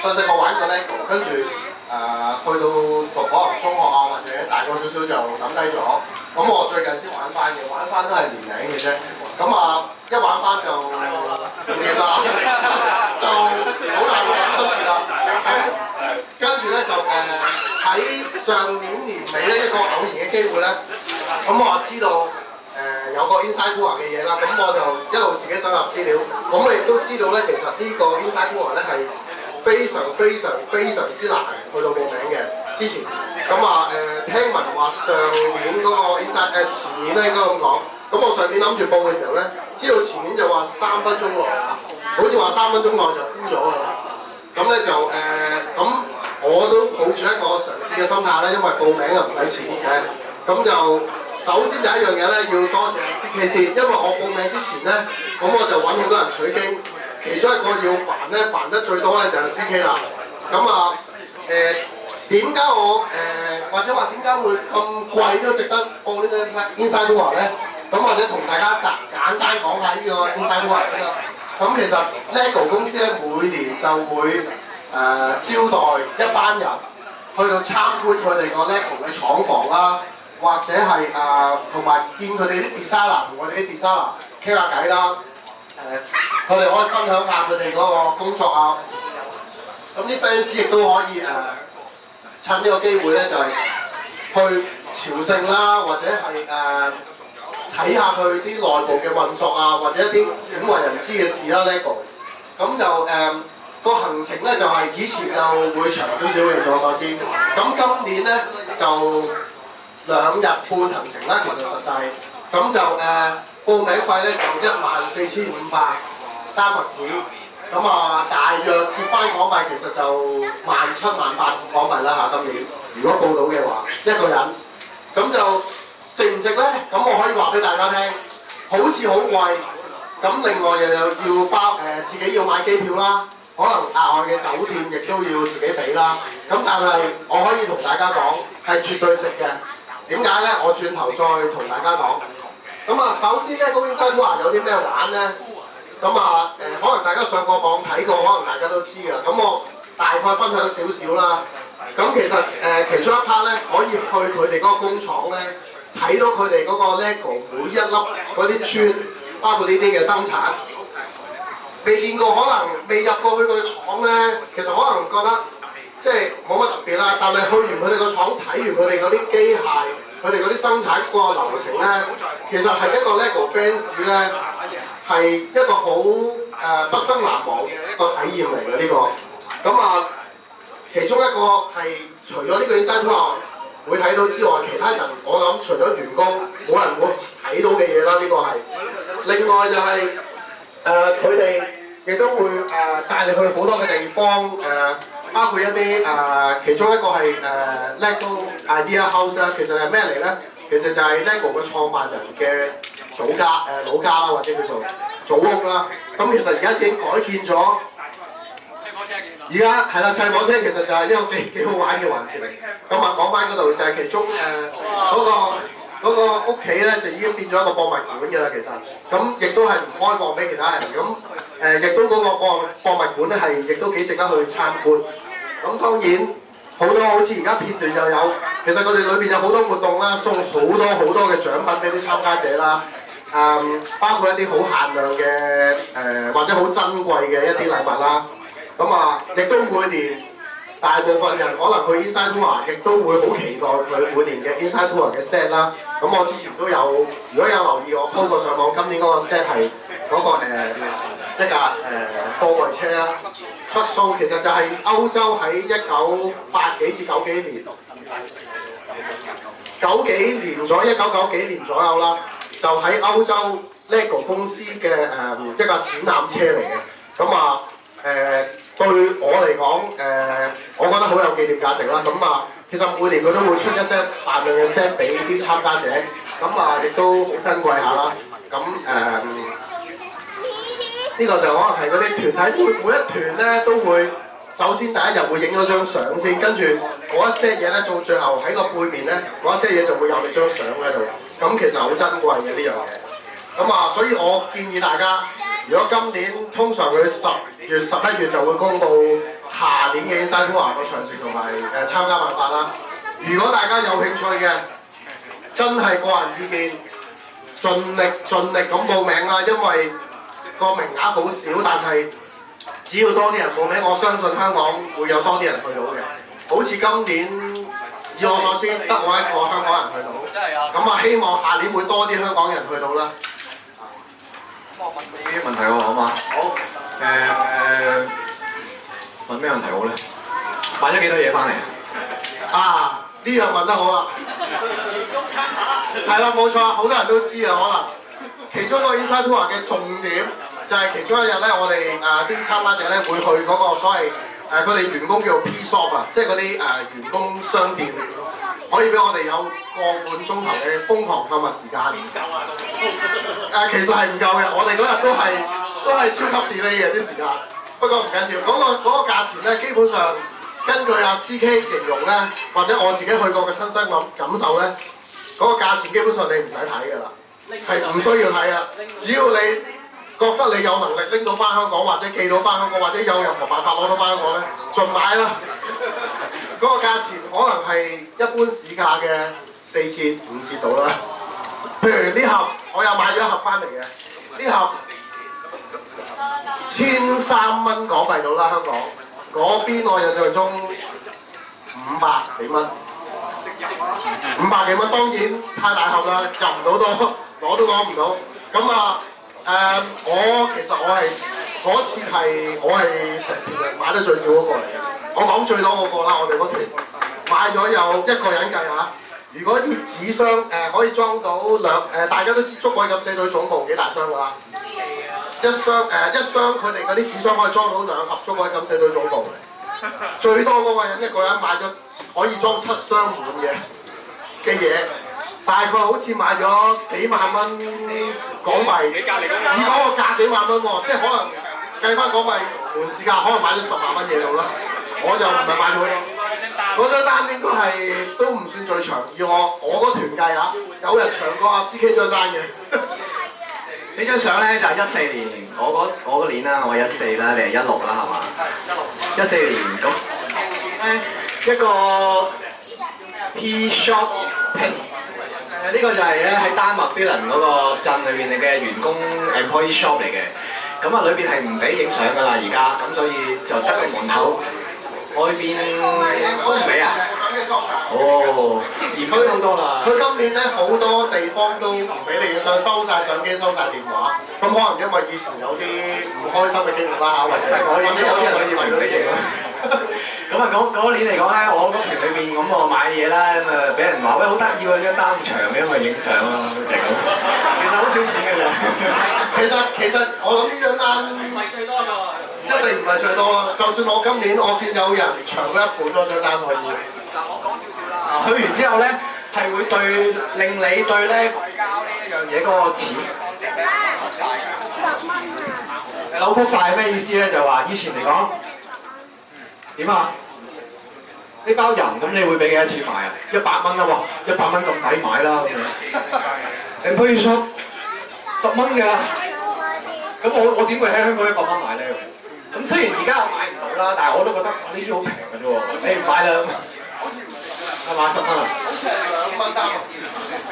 細細個玩過 LEGO， 跟住去到讀可能中學啊或者大個少少就抌低咗。咁我最近先玩翻嘅，玩翻都係年零嘅啫。咁一玩翻就唔見啦，就好大個出事啦。跟住咧就喺上年年尾咧一個偶然嘅機會咧，咁我知道有個 Inside Tour 嘅嘢啦，咁我就一路自己搜集資料，咁我亦都知道咧，其實呢個 Inside Tour 咧係非常之難去到報名嘅。之前咁聽聞話上年嗰個 Inside 前年咧應該咁講，咁我上年諗住報嘅時候咧，知道前年就話3分鐘內啊，好似話3分鐘內就 full 咗㗎啦。咁咧就咁我都抱住一個嘗試嘅心態咧，因為報名又唔使錢嘅，咁就首先第一樣嘢咧要多謝 CK 先，因為我報名之前咧，咁我就揾好多人取經，其中一個要煩咧煩得最多咧就係 CK 啦。咁點解我或者話點解會咁貴都值得報呢個 Inside Tour 咧？咁或者同大家簡單講下呢個 Inside Tour 先啦。咁其實 LEGO 公司咧每年就會招待一班人去到參觀佢哋個 LEGO 嘅廠房啦，或者係同埋見佢哋啲 designer 同我哋啲 designer 傾下偈啦。佢哋可以分享下佢哋嗰個工作啊。咁啲 fans 亦都可以趁呢個機會咧，就係去朝聖啦，或者係睇下佢啲內部嘅運作啊，或者一啲鮮為人知嘅事啦 LEGO。咁就個行程咧就係以前就會長少少嘅，據我所知。咁今年咧就2日半行程啦，其實實際。咁就報名費咧就14,500三墨紙。咁大約折翻港幣其實就17,000-18,000港幣啦嚇，今年如果報到嘅話，一個人。咁就值唔值咧？咁我可以話俾大家聽，好似好貴。咁另外又要包自己要買機票啦，可能額外嘅酒店亦都要自己俾啦。咁但係我可以同大家講係絕對值嘅。點解咧？我轉頭再同大家講。咁首先咧，嗰邊Inside Tour有啲咩玩咧？咁可能大家上過網睇過，可能大家都知㗎。咁我大概分享少少啦。咁其實其中一 part 咧，可以去佢哋嗰個工廠咧，睇到佢哋嗰個 LEGO 每一粒嗰啲磚，包括呢啲嘅生產。未見過，可能未入過去個廠咧，其實可能覺得即係冇乜特別啦。但係去完佢哋個廠，睇完佢哋嗰啲機械，佢哋嗰啲生產個流程咧，其實係一個 LEGO fans 咧。係一個好畢生難忘嘅一個體驗嚟嘅呢個。咁其中一個係除咗呢個 Inside Tour會睇到之外，其他人我諗除咗員工，冇人會睇到嘅嘢啦。呢個係。另外就係佢哋亦都會帶你去好多嘅地方，包括一啲其中一個係LEGO Idea House 啦。其實係咩嚟咧？其實就係 LEGO 嘅創辦人嘅祖家老家啦，或者叫做祖屋啦。咁其實而家已經改建咗。而家係啦，砌火車其實就係一個幾好玩嘅環節嚟。咁講翻嗰度就係其中嗰個屋企咧，就已經變咗一個博物館嘅啦。其實咁亦都係唔開放俾其他人。咁亦都嗰個博物館咧係亦都幾值得去參觀。咁當然好多好似而家片段又有，其實佢哋裏邊有好多活動啦，送好多嘅獎品俾啲參加者啦。包括一啲好限量嘅或者好珍貴嘅一啲禮物啦。咁亦都每年大部分人可能去 Inside Tour， 亦都會好期待佢每年嘅 Inside Tour 嘅 set 啦。咁我之前都有，如果有留意我 po 過上網，今年嗰個 set 係嗰個一架貨櫃車啦。出數其實就係歐洲喺1980幾至90幾年，1990幾年左右啦，就喺歐洲 LEGO 公司嘅一架展覽車嚟嘅。對我嚟講，我覺得好有紀念價值啦。其實每年佢都會出一 set 限量嘅 set 俾啲參加者，亦都好珍貴下啦。呢個就可能係嗰啲團體，每一團咧都會首先第一日會影咗張相先，跟住嗰一 set 嘢咧到最後喺個背面咧嗰一 set 嘢就會有你張相喺度。咁其實好珍貴嘅呢樣嘢。所以我建議大家，如果今年通常佢10月11月就會公佈下年嘅 Inside Tour 個詳情同埋參加辦法啦。如果大家有興趣嘅，真係個人意見，盡力咁報名啦，因為個名額好少，但係只要多啲人報名，我相信香港會有多啲人去到嘅。好似今年以我所知，得我一個香港人去到，咁啊希望下年會多啲香港人去到啦。咁我問你啲問題喎，好嘛？好。問咩問題好咧？買咗幾多嘢翻嚟？啊！呢樣問得好啦，係啦冇錯，好多人都知啊，可能其中個 Inside Tour 嘅重點就係其中一日咧，我哋啲參加者咧會去嗰個所謂佢哋員工叫做 P Shop 啊，即係嗰啲員工商店，可以俾我哋有個半鐘頭嘅瘋狂購物時間。其實係唔夠嘅，我哋嗰日都係超級 delay 嘅啲時間。不過唔緊要，嗰個價錢咧，基本上根據阿 CK 形容咧，或者我自己去過嘅親身感受咧，嗰個價錢基本上你唔使睇㗎啦，係唔需要睇啊！只要你覺得你有能力拎到翻香港，或者寄到翻香港，或者有任何辦法攞到翻香港咧，盡買啦！嗰個價錢可能係一般市價嘅4折5折到啦。譬如呢盒，我又買咗一盒翻嚟嘅，呢盒1300蚊港幣到啦，香港嗰邊我印象中500幾蚊，500幾蚊當然太大盒啦，入唔到多，攞都攞唔到。咁其實我係嗰次我係成團人買得最少嗰個嚟嘅，我講最多嗰個啦，我哋嗰團買咗有一個人計下。如果啲紙箱可以裝到大家都知捉鬼敢死隊總共幾大箱㗎啦？一箱佢哋嗰啲紙箱可以裝到2盒捉鬼敢死隊總共。最多嗰個人一個人買咗可以裝7箱滿嘅嘢，大概好似買咗幾萬蚊港幣，以嗰個價幾萬蚊喎，即係可能計翻港幣門市價，可能買咗10萬蚊嘢到啦。我就唔係買咗好多。嗰張單應該係都唔算最長，以我嗰團計下，有人長過阿 CK 張單嘅。呢張相咧就係14年，我嗰年啦，我14啦，你係16啦，係嘛？14年咁一個 P Shop Pink， 呢個就係咧喺丹麥 Billund 嗰個鎮裏邊嘅員工 employee shop 嚟嘅。咁啊裏邊係唔俾影相㗎啦，而家咁所以就得個門口。外邊都唔俾啊！哦，嚴苛好多啦。佢今年咧好多地方都唔俾你影相，收晒相機、收晒電話。咁可能因為以前有啲唔開心嘅經歷啦，或者有啲人以為唔俾影啦。咁啊嗰年嚟講咧，我嗰團裏邊咁我買嘢啦，咁啊俾人話喂好得意喎，呢張單咁長嘅，因為影相咯，就係咁。其實好少錢嘅咋。其實我諗呢張單唔係最多㗎。一定唔係最多啦，就算我今年我見有人長咗1倍多張單可以。嗱，我講少少啦。去完之後咧，係會令你對咧交呢一樣嘢嗰個錢扭曲晒係咩意思咧？就話以前嚟講點啊？呢包人咁你會俾幾多錢買啊？100蚊啊喎，100蚊咁抵買啦咁樣。Employee shop 10蚊㗎，咁我點會喺香港100蚊買咧？咁雖然而家我買唔到啦，但係我都覺得呢啲好平嘅啫喎，你唔買啦，係嘛10蚊啊？2蚊3個，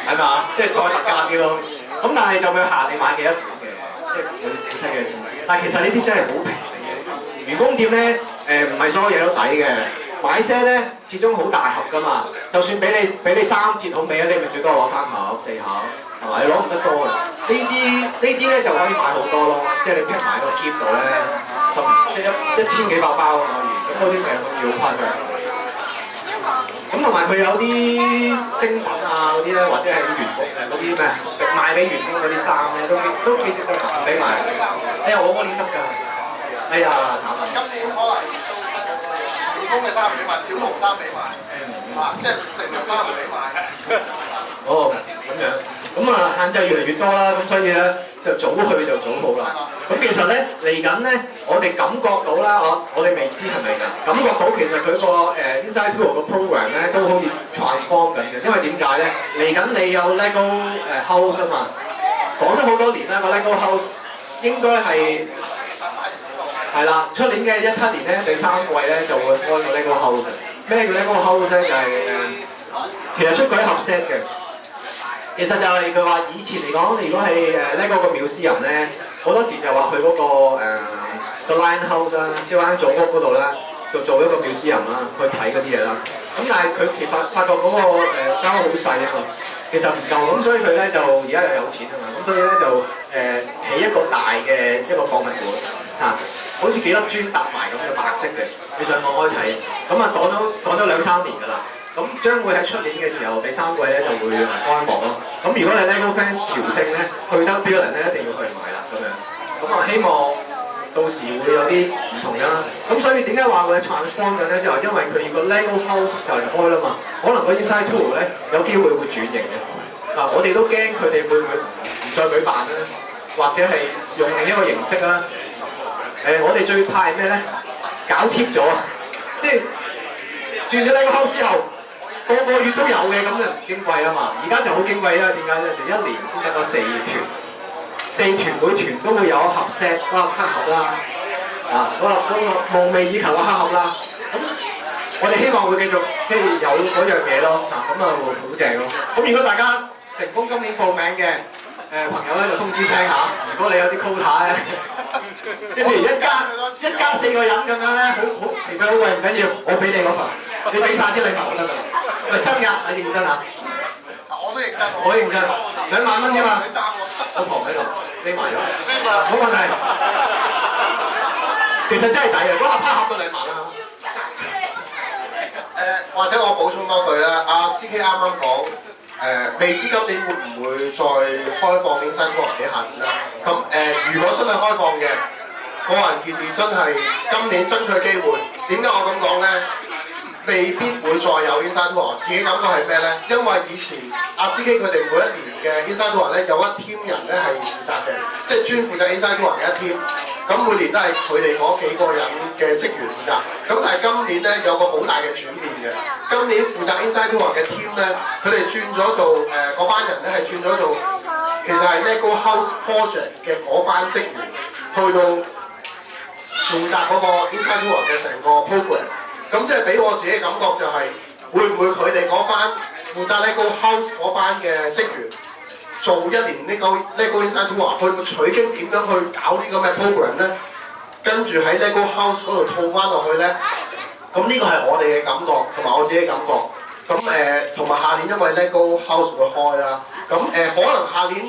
係嘛？即係再特價啲咯。咁但係就會限你買幾多款嘅，即係佢本身嘅錢。但係其實呢啲真係好平嘅嘢。員工店咧唔係所有嘢都抵嘅，買些咧始終好大盒㗎嘛。就算俾你3折好味啊，你咪最多攞3盒4盒，係嘛？你攞唔得多嘅。呢啲咧就可以買好多咯，即係你 pack 埋個篋度咧。即係1000幾百包可以，咁嗰啲咪可以好誇張。咁同埋佢有啲精品啊嗰啲咧，或者係啲員服嗰啲咩賣俾員工嗰啲衫咧，都幾值得俾埋。哎呀，我嗰年得㗎。哎呀，慘啊！今年可能員工嘅衫俾埋，小童衫俾埋，即係成人衫唔俾買。哦，咁樣。咁啊，限制越嚟越多啦，咁所以咧就早去就早好啦。咁其實咧嚟緊咧，我哋感覺到啦，我哋未知係咪㗎？感覺到其實佢個Inside Tour 個 program 咧都好似 transform 緊嘅，因為點解咧？嚟緊你有 Lego House 啊嘛，講咗好多年啦，個 Lego House 應該係係啦，出年嘅17年咧第3季咧就會開個 LEGO House。咩叫 LEGO House 咧？就係其實出過一盒 set 嘅。其實就係佢話以前嚟講，如果係LEGO 個廟私人咧，好多時就話去嗰個Lion House 啦，即係間祖屋嗰度啦，就做一個廟私人啦，去睇嗰啲嘢啦。咁但係佢其實發覺嗰個間屋好細啊嘛，其實唔夠，咁所以佢咧就而家又有錢啊嘛，咁所以咧就起一個大嘅一個博物館嚇，好似幾粒磚搭埋咁嘅白色嘅，你上網可以睇。咁啊講咗2-3年㗎啦。咁將會喺出年嘅時候第3季咧就會開幕咯。咁如果你 LEGO fans 朝聖咧，去得 Build 咧一定要去買啦咁樣。咁啊希望到時會有啲唔同啦。咁所以點解話會 transform 緊咧？就係因為佢個 LEGO House 就嚟開啦嘛，可能個 Inside Tour 咧有機會會轉型嘅。嗱，我哋都驚佢哋會唔會唔再舉辦啦，或者係用另一個形式啦。我哋最怕係咩咧？搞 cheap 咗啊！即係轉咗 LEGO House 之後。個月都有嘅，咁就唔矜貴啊嘛。而家就好矜貴啦，點解咧？就1年先得個4團，4團每團都會有一盒 set，嗰個黑盒啦，嗰個夢寐以求嘅黑盒啦。咁我哋希望會繼續即係有嗰樣嘢咯，咁啊會好正咯。咁如果大家成功今年報名嘅朋友咧，就通知聲下。如果你有啲 quota 咧，即係譬如一家4個人咁樣咧，好其實好貴唔緊要，我俾你嗰份，你俾晒啲禮物就得㗎啦。唔係真㗎，你認真啊？我都認真，我認真，2萬蚊啫嘛。你爭我旁喺度，匿埋咗。冇問題。其實真係抵嘅，嗰盒黑盒都2萬啦。或者我補充多句啦，阿 CK 啱啱講未知今年會唔會再開放Inside Tour俾下年啦？咁如果真係開放嘅，個人建議真係今年爭取機會。點解我咁講咧？未必會再有 Inside Tour，自己感覺係咩咧？因為以前阿 CK 佢哋每一年嘅 Inside Tour 咧有一 team 人咧係負責嘅，即係專負責 Inside Tour 嘅一 team。咁每年都係佢哋嗰幾個人嘅職員負責。咁但係今年咧有個好大嘅轉變嘅。今年負責 Inside Tour 嘅 team 咧，佢哋轉咗做嗰班人咧係轉咗做，其實係 LEGO House Project 嘅嗰班職員，去到負責嗰個 Inside Tour 嘅成個 program。咁即係俾我自己嘅感覺就係，會唔會佢哋嗰班負責 LEGO House 嗰班嘅職員做一年呢個 LEGO Inside Tour，去取經點樣去搞呢個咩 program 咧？跟住喺 LEGO House 嗰度套翻落去咧，咁呢個係我哋嘅感覺同埋我自己嘅感覺。咁同埋下年因為 LEGO House 會開啦，咁可能下年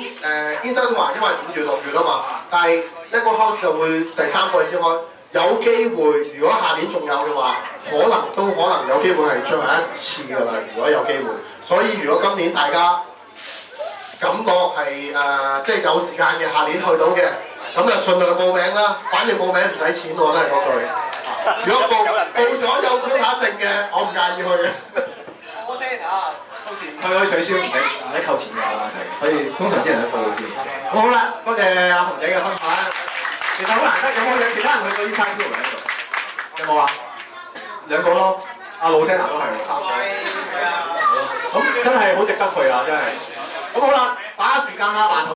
Inside Tour因為5月6月啊嘛，但係 LEGO House 就會第3季先開。有機會，如果下年仲有嘅話，可能有機會係最後一次㗎啦。如果有機會，所以如果今年大家感覺係即係有時間嘅，下年去到嘅，咁就盡量報名啦。反正報名唔使錢，我都係嗰句。如果報咗有quota證嘅，我唔介意去嘅。我先啊，到時佢可以取消，唔使扣錢嘅啦，所以通常啲人都報先。好啦，多謝阿紅仔嘅分享。其實好難得，有冇其他人去過Inside Tour喺度？有冇啊？2個咯，阿老聲都係3個。咁真係好值得去啊！真係。咁好啦，把握時間啦，難。